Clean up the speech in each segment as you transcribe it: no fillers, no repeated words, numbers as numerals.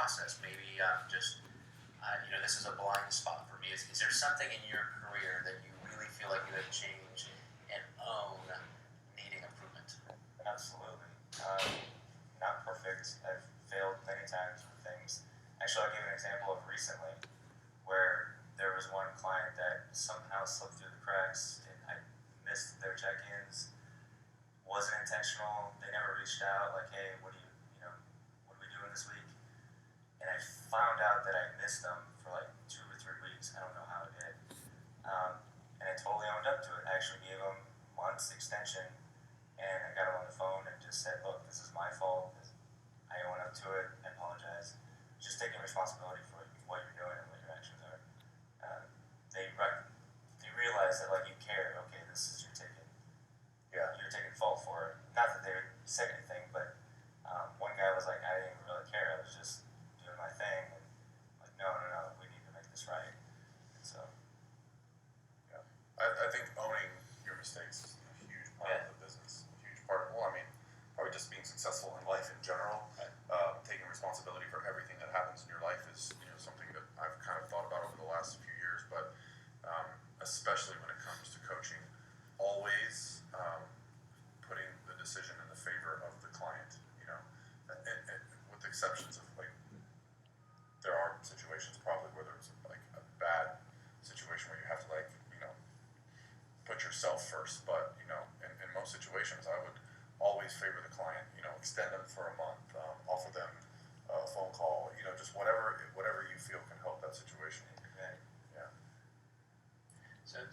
process? Maybe I'm just, this is a blind spot for me. Is there something in your career that you really feel like you have changed and own needing improvement? Absolutely. Not perfect. I've failed many times with things. Actually, I'll give an example of recently where there was one client that somehow slipped through the cracks and I missed their check-ins. Wasn't intentional. They never reached out like, hey, what are we doing this week? And I found out that I missed them for like 2 or 3 weeks. I don't know how I did. And I totally owned up to it. I actually gave them months extension, and I got them on the phone and just said, look, this is my fault. I own up to it. I apologize. Just taking responsibility for what you're doing and what your actions are. They realize that like you care. Okay, this is your ticket. Yeah. You're taking fault for it. Not that they said anything, but one guy was like, I didn't even really care. I was just doing my thing. And like, no, we need to make this right. And so, yeah, I think owning your mistakes is a huge part of the business. A huge part. Well, I mean, probably just being successful in life in general. Right. Taking responsibility for everything that happens in your life is something that I've kind of thought about over the last few years, but especially when it comes to coaching, always putting the decision in the favor of the client. And with the exceptions of like, there are situations probably where there's like a bad situation where you have to like put yourself first, but in most situations I would always favor the client. Extend them for a month, offer them a phone call, just whatever you feel can help that situation. Yeah.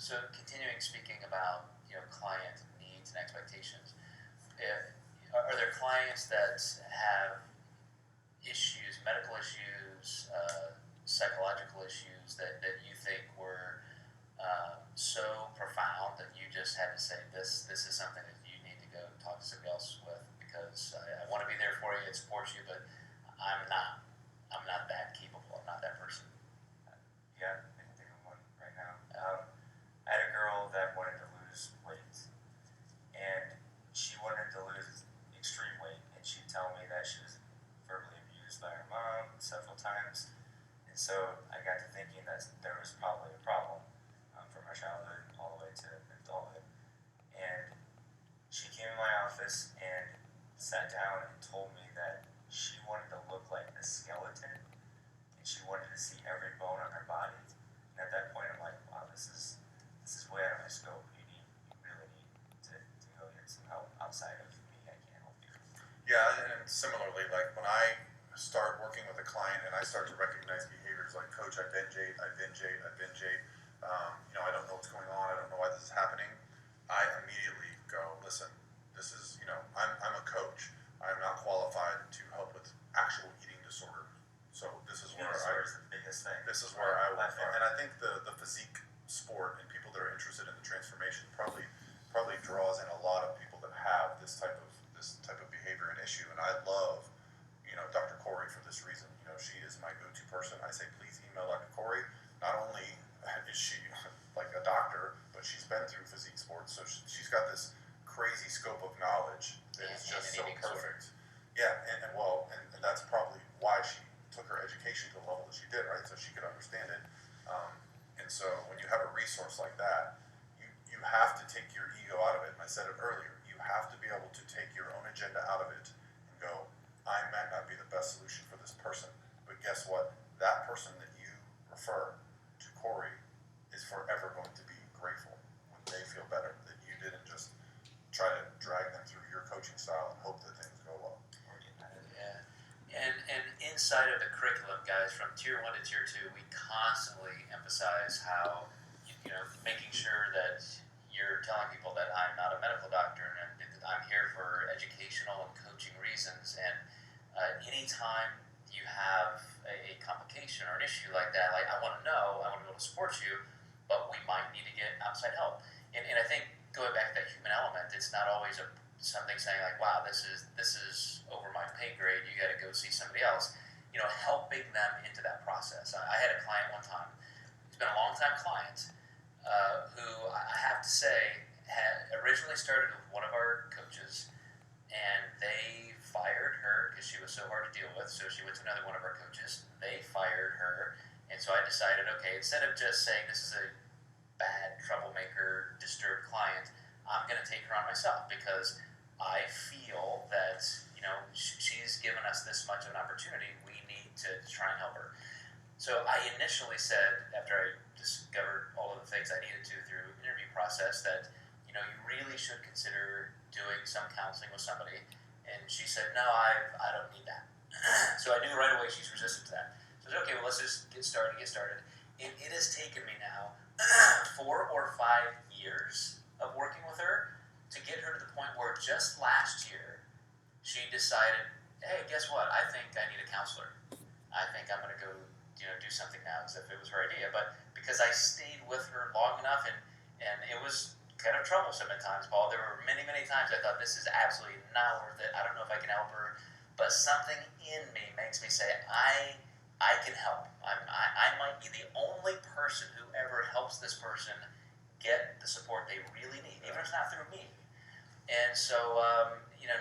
So continuing speaking about client needs and expectations, are there clients that have issues, medical issues, psychological issues that you think were so profound that you just had to say this is something that you need to go talk to somebody else with, because I want to be there for you and support you, but I'm not that capable. I'm not that person. Yeah, I can think of one right now. I had a girl that wanted to lose weight, and she wanted to lose extreme weight, and she'd tell me that she was verbally abused by her mom several times, and so I got to thinking that there was probably a problem from her childhood all the way to adulthood. And she came in my office and sat down and told me that she wanted to look like a skeleton, and she wanted to see every bone on her body. And at that point, I'm like, wow, this is way out of my scope. You really need to go get some help outside of me. I can't help you. Yeah, and similarly, like when I start working with a client and I start to recognize behaviors like, Coach, I binge ate. I don't know what's going on. I don't know why this is happening. I immediately go, listen, this is, I'm a coach. I'm not qualified to help with actual eating disorder. So this is where is the biggest thing. This is where I will, and I think the physique sport and people that are interested in the transformation probably draws in a lot of people that have this type of behavior and issue. And I love, Dr. Corey for this reason. She is my go-to person. I say, please email Dr. Corey. Not only is she like a doctor, but she's been through physique sports, so she's got this crazy scope of knowledge that is just so perfect. Yeah, and that's probably why she took her education to the level that she did, right? So she could understand it. And so when you have a resource like that, you have to take your ego out of it. And I said it earlier, you have to be able to take your own agenda out of it and go, I might not be the best solution for this person, but guess what? That person that you refer to Corey is forever going to be grateful when they feel better that you didn't just try to drag them through your coaching style and hope that things go well. Yeah. And inside of the curriculum, guys, from tier 1 to tier 2, we constantly emphasize how making sure that you're telling people that I'm not a medical doctor and I'm here for educational and coaching reasons. And anytime you have a complication or an issue like that, like I want to be able to support you, but we might need to get outside help. And I think going back to that human element, it's not always something saying like, wow, this is over my pay grade, you got to go see somebody else. Helping them into that process. I had a client one time, he's been a long-time client, who I have to say had originally started with one of our coaches, and they fired her because because she was so hard to deal with. So she went to another one of our coaches. They fired her. And so I decided, okay, instead of just saying this is a bad troublemaker, disturbed client, I'm going to take her on myself because I feel that, she's given us this much of an opportunity. We need to try and help her. So I initially said, after I discovered all of the things I needed to through interview process, that, you really should consider doing some counseling with somebody. And she said, no, I don't need that. So I knew right away she's resistant to that. So I said, okay, well, let's just get started. And it has taken me now 4 or 5 years of working with her to get her to the point where just last year she decided, hey, guess what? I think I need a counselor. I think I'm going to go, do something now, as if it was her idea. But because I stayed with her long enough, and it was kind of troublesome at times, Paul. There were many, many times I thought this is absolutely not worth it. I don't know if I can help her. But something in me makes me say, I can help. I might be the only person who ever helps this person get the support they really need, even if it's not through me. And so,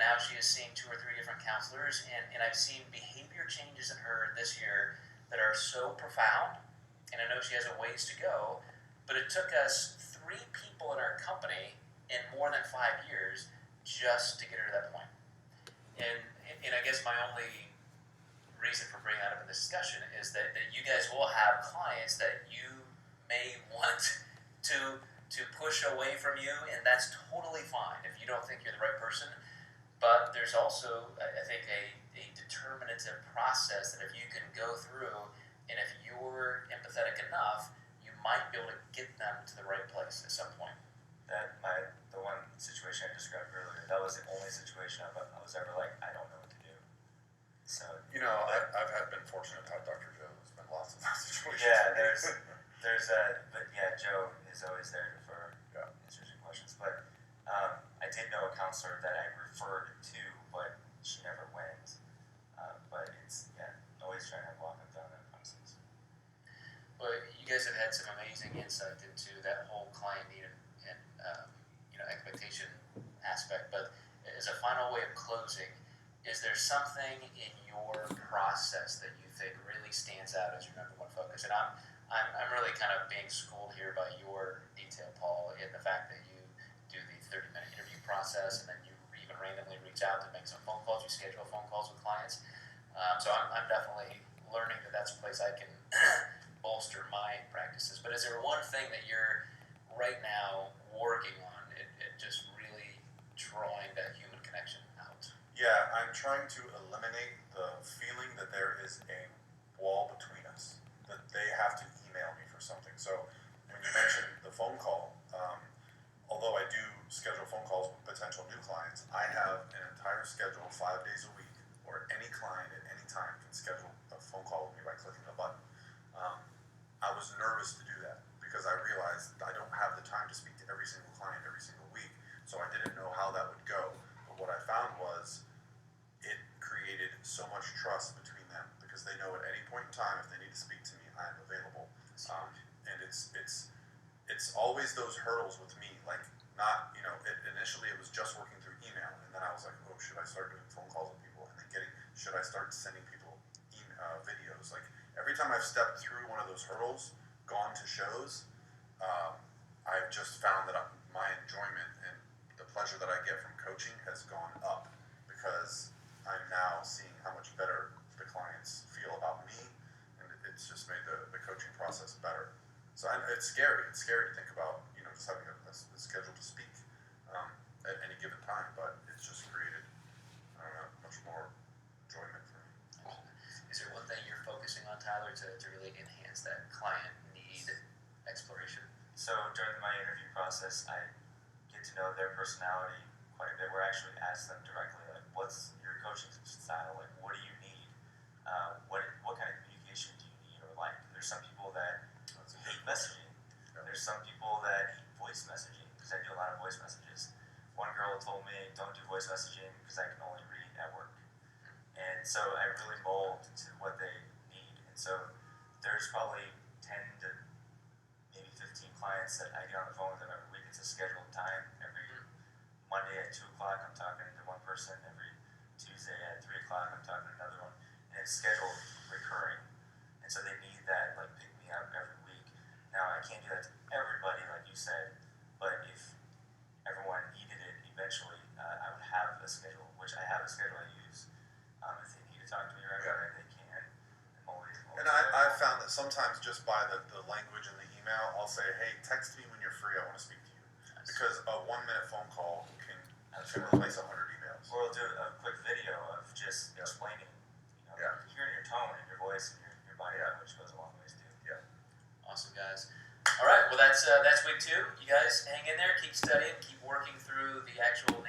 now she is seeing 2 or 3 different counselors, and I've seen behavior changes in her this year that are so profound, and I know she has a ways to go, but it took us 3 people in our company in more than 5 years just to get her to that point. And I guess my only reason for bringing that up in this discussion is that you guys will have clients that you may want to push away from you, and that's totally fine if you don't think you're the right person. But there's also, I think, a determinative process that if you can go through, and if you're empathetic enough, you might be able to get them to the right place at some point. The one situation I described earlier, that was the only situation I was ever like, I don't know what to do. So I've been fortunate to have Dr. Joe. There's been lots of those situations. Yeah, there's but yeah, Joe is always there for answers your questions. But I did know a counselor that I referred to, but she never went. But it's always trying to walk them down that process. Well, you guys have had some amazing insight into that whole client need and expectation aspect. But as a final way of closing, is there something in your process that you think really stands out as your number one focus? And I'm really kind of being schooled here by your detail, Paul, in the fact that you do the 30-minute interview process, and then you even randomly reach out to make some phone calls. You schedule phone calls with clients. So I'm definitely learning that that's a place I can bolster my practices. But is there one thing that you're right now working on, it just really drawing that human connection out? Yeah, I'm trying to eliminate the feeling that there is a wall between us, that they have to email me for something. So when you mentioned the phone call, although I do schedule phone calls with potential new clients, I have an entire schedule 5 days a week where any client at any time can schedule a phone call with me by clicking a button. I was nervous to do that because I realized I don't have the time to speak to every single client every single week, so I didn't know how that would go. But what I found was it created so much trust between them because they know at any point in time if they need to speak to me, I'm available. And it's always those hurdles with me, like not initially it was just working through email, and then I was like, oh, should I start doing phone calls with people, and then should I start sending people videos? Like every time I've stepped through one of those hurdles, gone to shows, I've just found that my enjoyment and the pleasure that I get from coaching has gone up because I'm now seeing how much better the clients feel about me, and it's just made the coaching process better. So it's scary. It's scary to think about, just having a schedule to speak at any given time, but it's just created, I don't know, much more enjoyment for me. Is there one thing you're focusing on, Tyler, to really enhance that client need exploration? So during my interview process, I get to know their personality quite a bit. Where I actually ask them directly, like, what's your coaching style? Like, what do you need? What kind of communication do you need or like? There's some people that hate messaging. There's some people that hate voice messaging because I do a lot of voice messages. One girl told me, don't do voice messaging because I can only read at work. And so I really mold to what they need. And so there's probably 10 to maybe 15 clients that I get on the phone with them every week. It's a scheduled time. Every Monday at 2 o'clock, I'm talking to one person. Every Tuesday at 3 o'clock, I'm talking it's scheduled recurring, and so they need that like pick me up every week. Now I can't do that to everybody, like you said, but if everyone needed it eventually, I would have a schedule, which I have a schedule I use. If they need to talk to me right away, they can. I'm always And I've found that sometimes just by the language in the email, I'll say, hey, text me when you're free, I want to speak to you. Because a 1-minute phone call can replace 100 emails. Or we'll do a quick video of just explaining, hearing your tone and your voice and your body language goes a long ways too. Yeah. Awesome, guys. All right, well, that's week 2. You guys hang in there, keep studying, keep working through the actual